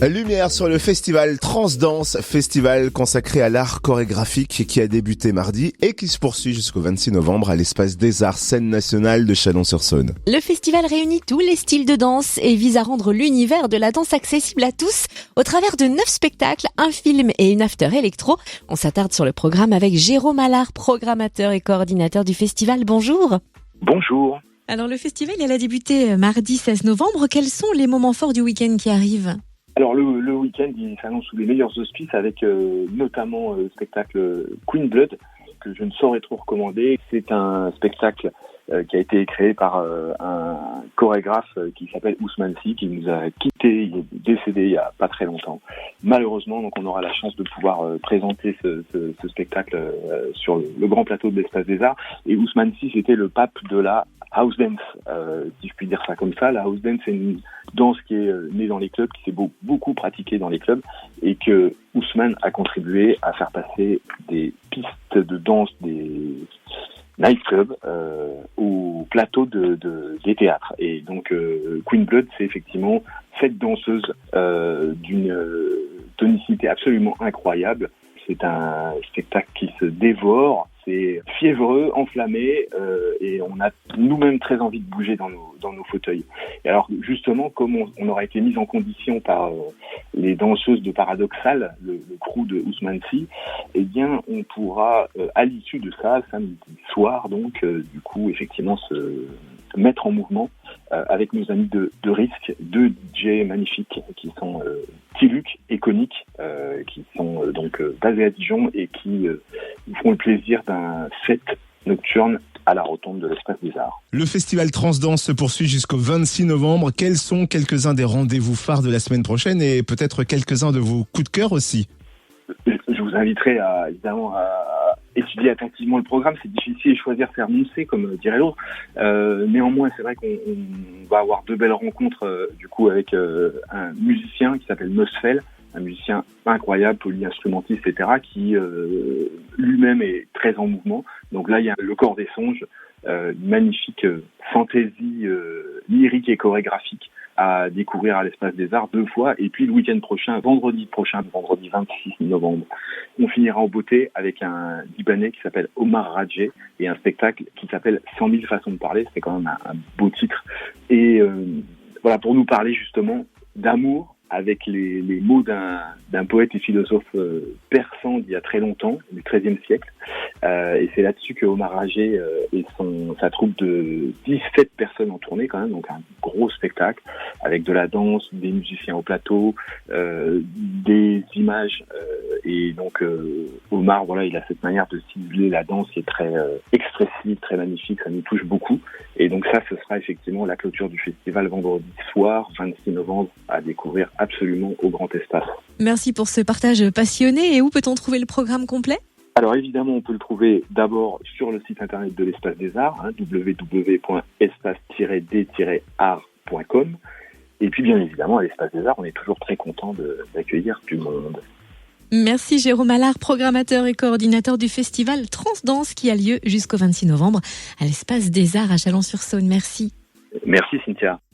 Lumière sur le festival Transdanse, festival consacré à l'art chorégraphique qui a débuté mardi et qui se poursuit jusqu'au 26 novembre à l'Espace des Arts, scène nationale de Chalon-sur-Saône. Le festival réunit tous les styles de danse et vise à rendre l'univers de la danse accessible à tous au travers de 9 spectacles, un film et une after électro. On s'attarde sur le programme avec Jérôme Allard, programmateur et coordinateur du festival. Bonjour. Bonjour. Alors le festival, il a débuté mardi 16 novembre. Quels sont les moments forts du week-end qui arrivent ? Alors le week-end, il s'annonce sous les meilleurs auspices avec notamment le spectacle Queen Blood, que je ne saurais trop recommander. C'est un spectacle qui a été créé par un chorégraphe qui s'appelle Ousmane Sy, qui nous a quittés, il est décédé il y a pas très longtemps. Malheureusement, donc on aura la chance de pouvoir présenter ce spectacle sur le grand plateau de l'Espace des Arts. Et Ousmane Sy, c'était le pape de la house dance, si je puis dire ça comme ça. La house dance, c'est une danse qui est née dans les clubs, qui s'est beaucoup pratiquée dans les clubs, et que Ousmane a contribué à faire passer des pistes de danse, des nightclubs au plateau des théâtres. Et donc Queen Blood, c'est effectivement cette danseuse d'une tonicité absolument incroyable. C'est un spectacle qui se dévore, c'est fiévreux, enflammé, et on a nous-mêmes très envie de bouger dans nos fauteuils. Et alors justement, comme on aura été mis en condition par les danseuses de Paradoxal, le crew de Ousmane Sy, eh bien on pourra à l'issue de ça, samedi soir, donc du coup effectivement se mettre en mouvement avec nos amis de Risque, deux DJ magnifiques qui sont Tiluk et Conic, qui sont donc basés à Dijon et qui font le plaisir d'un set nocturne à la rotonde de l'Espace des Arts. Le festival Transdanse se poursuit jusqu'au 26 novembre. Quels sont quelques-uns des rendez-vous phares de la semaine prochaine et peut-être quelques-uns de vos coups de cœur aussi ? Je vous inviterai évidemment à étudier attentivement le programme. C'est difficile de choisir faire moncer, comme dirait l'autre. Néanmoins, c'est vrai qu'on va avoir 2 belles rencontres du coup avec un musicien qui s'appelle Mosfel, un musicien incroyable, polyinstrumentiste, etc., qui lui-même est très en mouvement. Donc là, il y a le corps des songes, une magnifique fantaisie lyrique et chorégraphique à découvrir à l'Espace des Arts 2 fois. Et puis le week-end prochain, vendredi 26 novembre, on finira en beauté avec un Libanais qui s'appelle Omar Radjeh et un spectacle qui s'appelle 100 000 façons de parler. C'est quand même un beau titre. Et voilà, pour nous parler justement d'amour, avec les mots d'un poète et philosophe persan d'il y a très longtemps, du XIIIe siècle. Et c'est là-dessus que Omar Radjeh et sa troupe de 17 personnes en tournée quand même, donc un gros spectacle avec de la danse, des musiciens au plateau, des images. Et donc Omar, voilà, il a cette manière de cibler la danse qui est très expressive, très magnifique, ça nous touche beaucoup. Et donc ça, ce sera effectivement la clôture du festival vendredi soir, 26 novembre, à découvrir absolument au grand espace. Merci pour ce partage passionné. Et où peut-on trouver le programme complet ? Alors évidemment, on peut le trouver d'abord sur le site internet de l'Espace des Arts, www.espace-d-art.com. Et puis bien évidemment, à l'Espace des Arts, on est toujours très content d'accueillir du monde. Merci Jérôme Allard, programmateur et coordinateur du festival Transdanse qui a lieu jusqu'au 26 novembre à l'Espace des Arts à Chalon-sur-Saône. Merci. Merci Cynthia.